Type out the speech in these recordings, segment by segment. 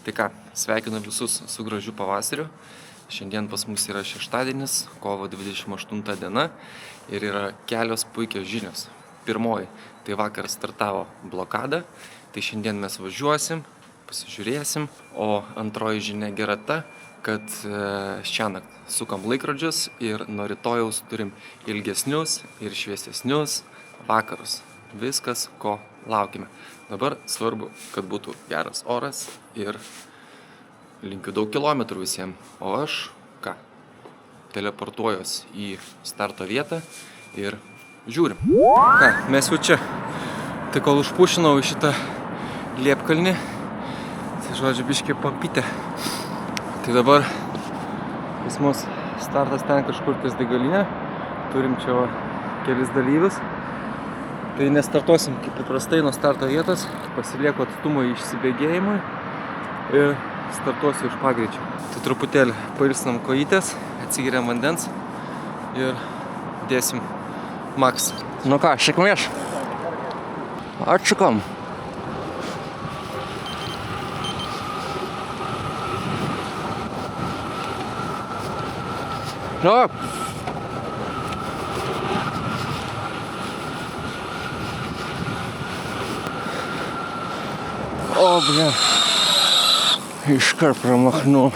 Tai ką, sveikinu visus su gražiu pavasariu. Šiandien pas mus yra šeštadienis, kovo 28 diena ir yra kelios puikios žinios. Pirmoji, tai vakar startavo blokada, tai šiandien mes važiuosim, pasižiūrėsim, o antroji žinia gera ta, kad šiąnakt sukam laikrodžius ir nuo rytojaus turim ilgesnius ir šviesesnius vakarus. Viskas, ko laukime. Dabar svarbu, kad būtų geras oras ir linkiu daug kilometrų visiems. O aš, teleportuojuos į starto vietą ir žiūrim. Mes jau čia. Tai kol užpušinau į šitą liepkalnį, tai žodžiu biškį papytę. Tai dabar pas mus startas ten kažkur ties degalinė. Turim čia kelis dalyvius. Tai nestartuosim kaip įprastai nuo starto vietos. Pasilieku atstumą išsibėgėjimui ir startuosiu iš pagreičio. Tai truputėlį pailsinam kojytės, atsigeriam vandens ir dėsim maks. Nu ką, sėkmės. Atšukom. Taip. O, bля. Iškart pramachnul.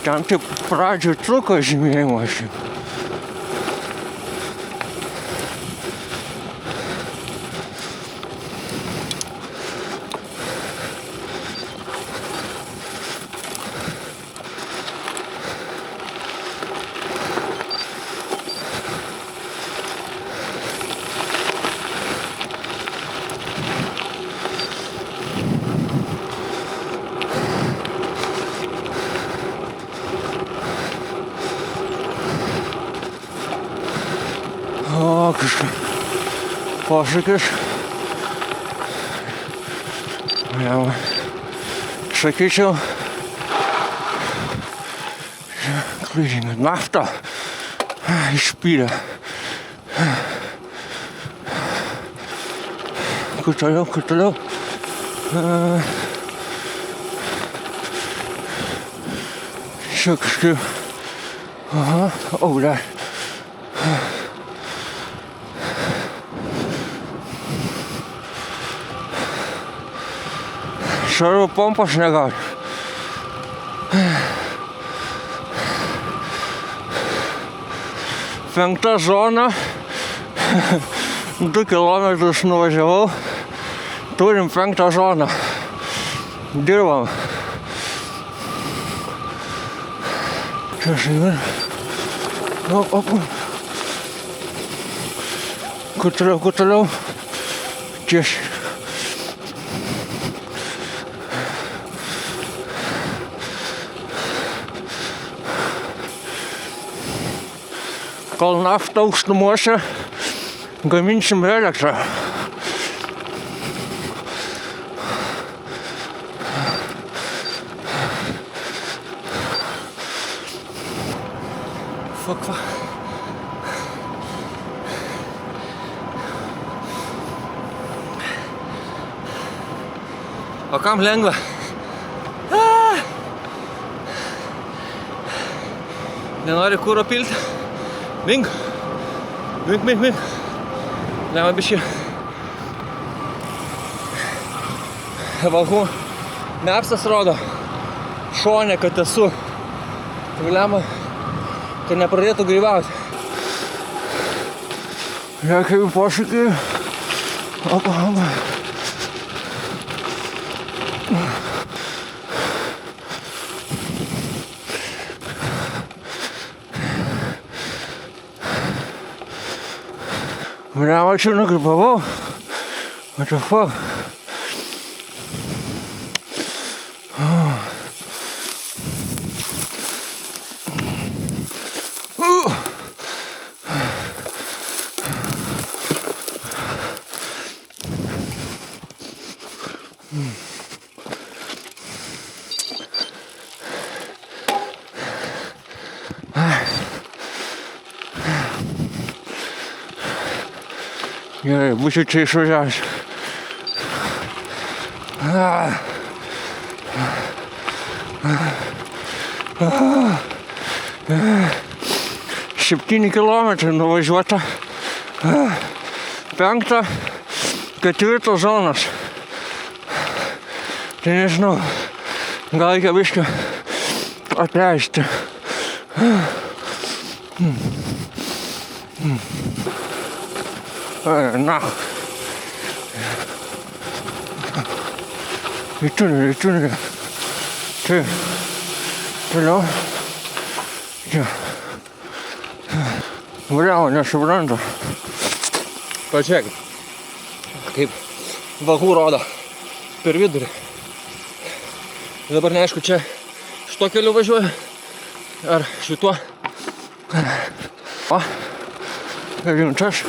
Ten taip pradžioj truko žymėjimas. O, kažkaip posakis. Jau, sakyčiau, klaidinga naftą išpylė. Kur toliau? Čia kažkaip. Aha, dar. Šarvo pompos negauti. Penkta zona. 2 kilometrus nuvažiavau. Turim 5 zoną. Dirbam. Čia žinai. Kur toliau? Tiesiai. Kol naftą aukštumuose gaminsim elektrą. Fuck. O kam lengva? Nenori kūro pilti? Mink. Lemma biškį. Valhų mepsas rodo šone, kad esu. Tai lemma, kad nepradėtų gaivauti. Kaip posakį. Opa. Lemma, čia nugripavau. What the fuck? Gerai, būsiu čia išvažiavęs. 7 kilometrai nuvažiuota. 5, 4 zonas. Tai nežinau, gal reikia biškį atleisti. Na. į tunelį. Čia. Toliau. Čia. Variavo, nesuprantu. Pažiūrėkit, kaip vagų rodo per vidurį. Dabar neaišku, čia šito keliu važiuoju, ar šituo. O, rimtas.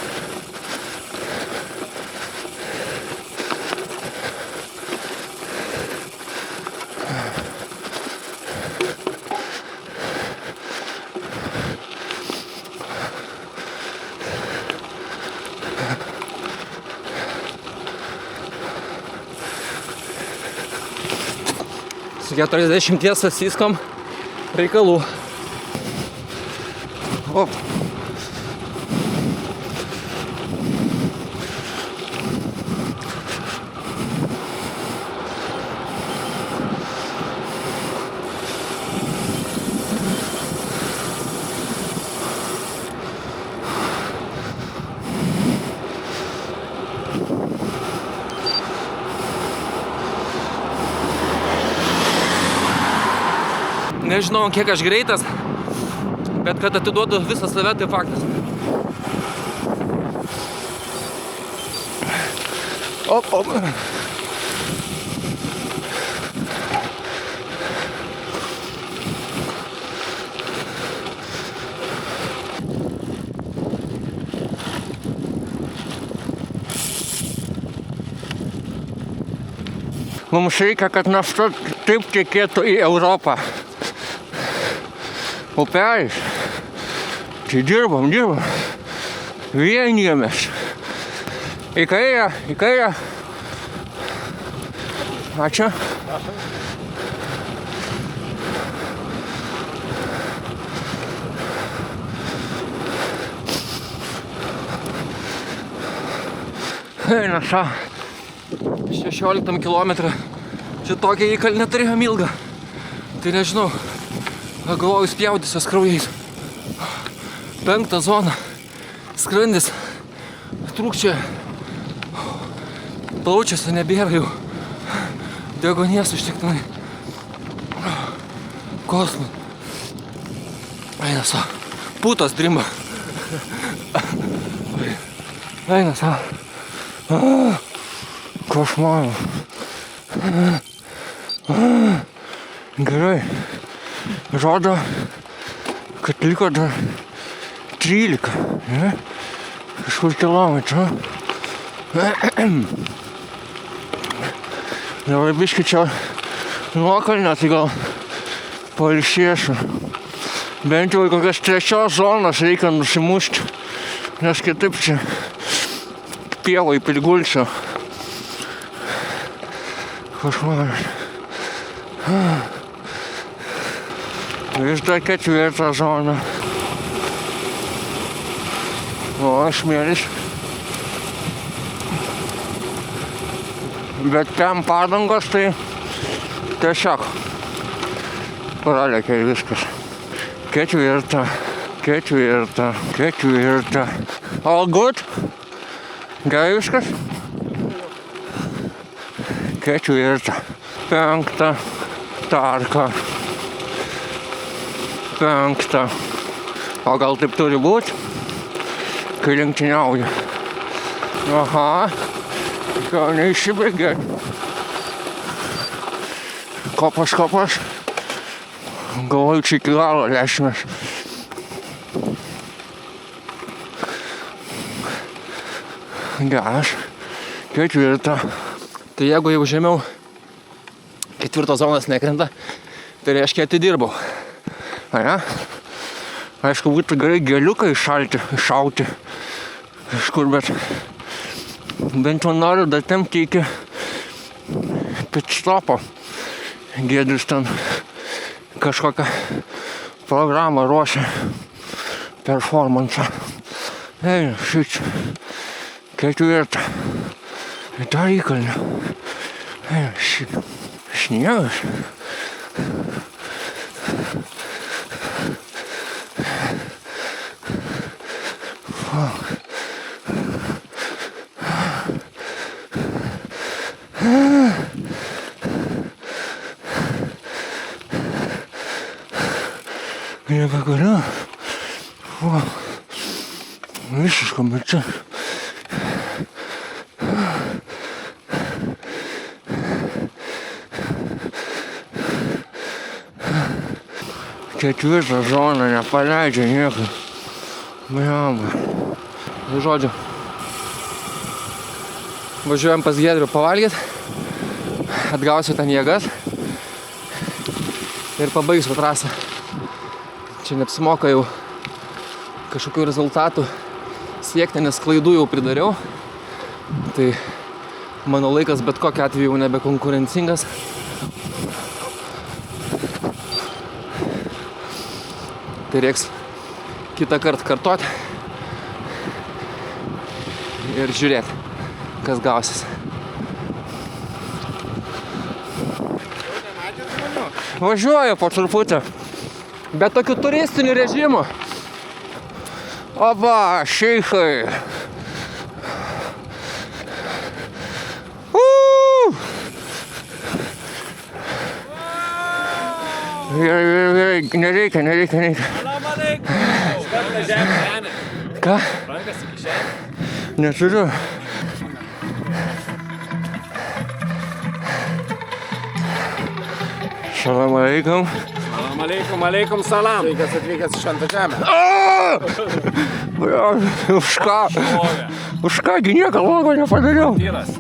Su 40 sasiskom reikalų. Op. Nežinau, kiek aš greitas, bet kad atiduodu visą save, tai faktas. Op, op. Mums reikia, kad nafta taip tekėtų į Europą. Upelis. Tai dirbam. Vienijamės. Į kairę. Ačiū. Eina ša. 16 kilometrą. Čia tokia įkalnė turėjom ilgą. Tai nežinau. Galvoju spjaudysios kraujais. 5 zona. Skrandis trūkčia. Plaučiuose nebėra jau deguonies užtektinai. Kosmai. Eina sa. Putos drimba. Eina sa. Košmaras. Gerai. Rodo, kad liko dar 13, ne? Kažkur kilometrų. Dabar biškį čia nuokalnė, tai gal pailsėsiu. Bent jau kokias 3 zonas reikia nusimušti, nes kitaip čia pievai prigulsiu. Košmaras. Vis dar 4 zona. O, smėlis. Bet ten padangos, tai tiesiog pralekia viskas. 4. All good? Gerai viskas? 4. 5. Tarka. 5. O gal taip turi būti, kai lenktyniauju. Aha, gal neišsibėgė. Kopas. Galvoju, čia iki galo lešimės. Geras. 4. Tai jeigu jau žemiau 4 zonas nekrenta, tai reiškia atidirbau. Ane? Aišku, būtų gerai geliuką iššauti kažkur, bet Bent jau noriu datempti iki pitstopo. Giedrius ten kažkokią programą ruošia. Performansą. Eina šičia. Ketvirtą. Į tą įkalnį. Eina šičia. Sniegas. Nebegaliu. Visiška mirčia. Ketvirtą zoną nepaleidžia niekai. Blemba. Žodžiu. Važiuojam pas Giedrių pavalgyt. Atgausiu ten jėgas. Ir pabaigsiu trasą. Čia neapsimoka jau kažkokių rezultatų siekti, nes klaidų jau pridariau. Tai mano laikas bet kokiu atveju jau nebekonkurencingas. Tai reiks kitą kartą kartoti ir žiūrėti, kas gausis. Važiuoju po truputį. Bet tokių turistinių režimų. Oba, šeichai. Gerai, nereikia. Salam aleikum. Rankas žemė. Ką? Rankas iki žemė. Neturiu. Salam aleikum. Aleikum, salam. Sveikas atvykęs iš Ant žemę. Už ką gi nieko blogo nepadariau. Tyras.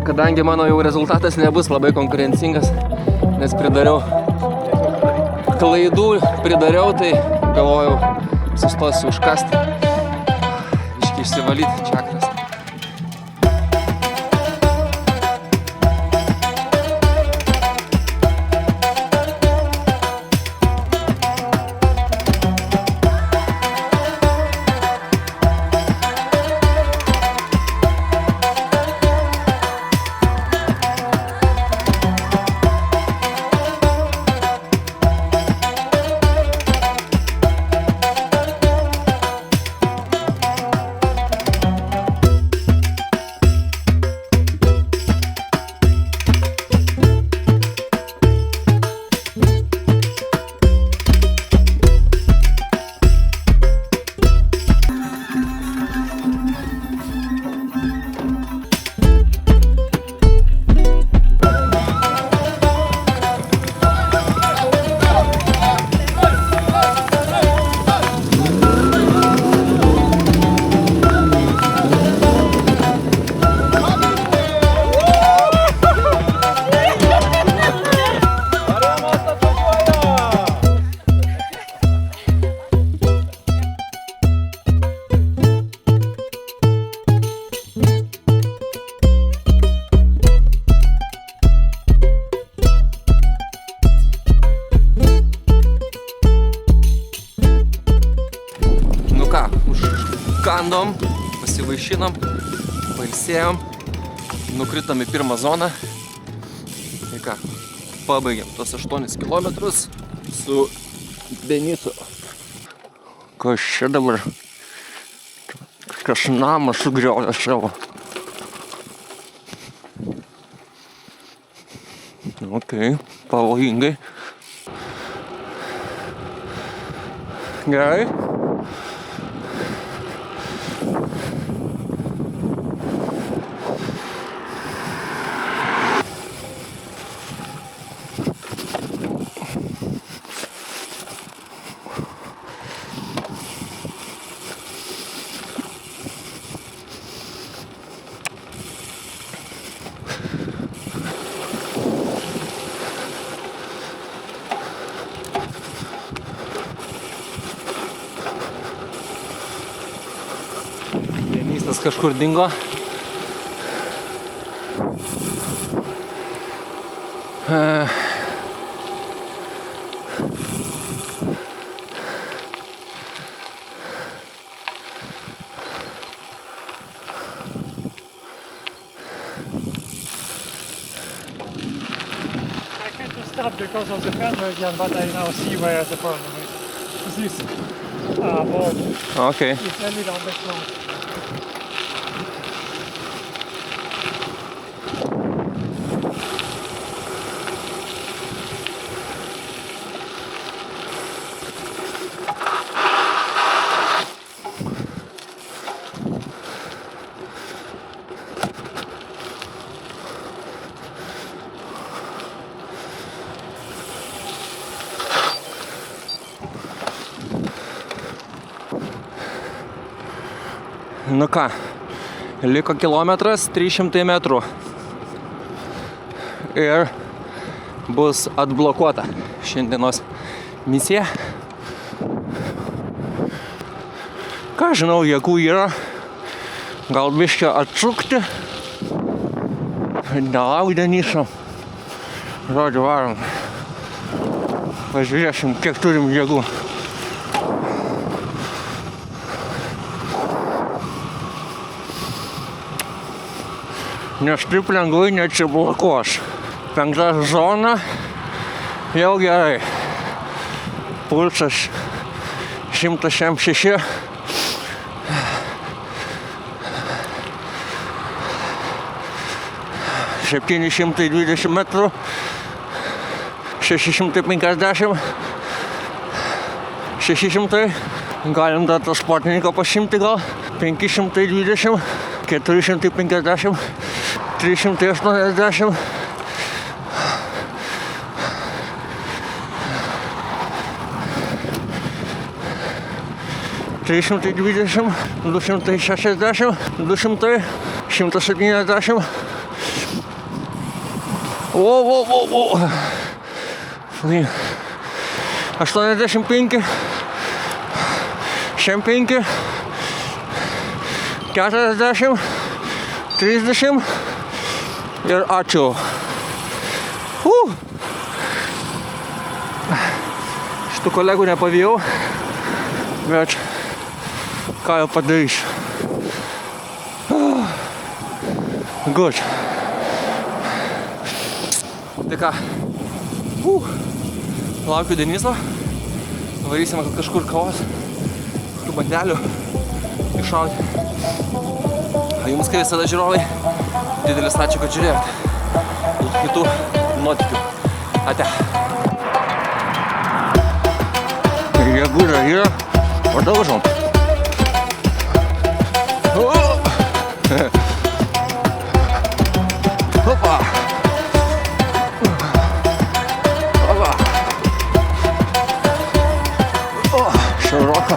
Kadangi mano jau rezultatas nebus labai konkurencingas, nes pridariau klaidų, tai galvojau sustosiu užkasti, biškį išsivalyti čakras. Užkandom, pasivaišinom, pailsėjom, nukritom į pirmą zoną. Tai ką, pabaigėm tos 8 kilometrus su Benitu. Kas čia dabar? Kažkas namą sugriovė savo. Ok, pavojingai. Gerai. kažkur dingo. Stop because of the camera again, but I now see where the problem is. This wall. Okay. It's a little bit long. Nu ką, liko kilometras 300 metrų ir bus atblokuota šiandienos misija. Ką žinau, jėgų yra, gal biškį atšukti, nelaukti nišam. Žodžiu, varom. Pažiūrėsim, kiek turim jėgų. Nes taip lengvai neatsiblokuos. 5. zona jau gerai. Pulsas 106. $720 metrų. 650. 600. Galim dar tą sportininką pasimti gal. 520. 450. 380. $320, $260, $200, $170. O. 85, 105, 40, 30 ir ačiū. Šitų kolegų nepavijau, bet ką jau padarysiu. Good. Tai ką, laukiu Deniso, varysime kažkur kavos, kažkur bandelių iššauti. Jums, kaip visada žiūrovai, didelis ačiū, kad žiūrėjote. Iki kitų nuotykių. Ate. Jėgų yra, padaužom. Opa. Opa. Šiauroka.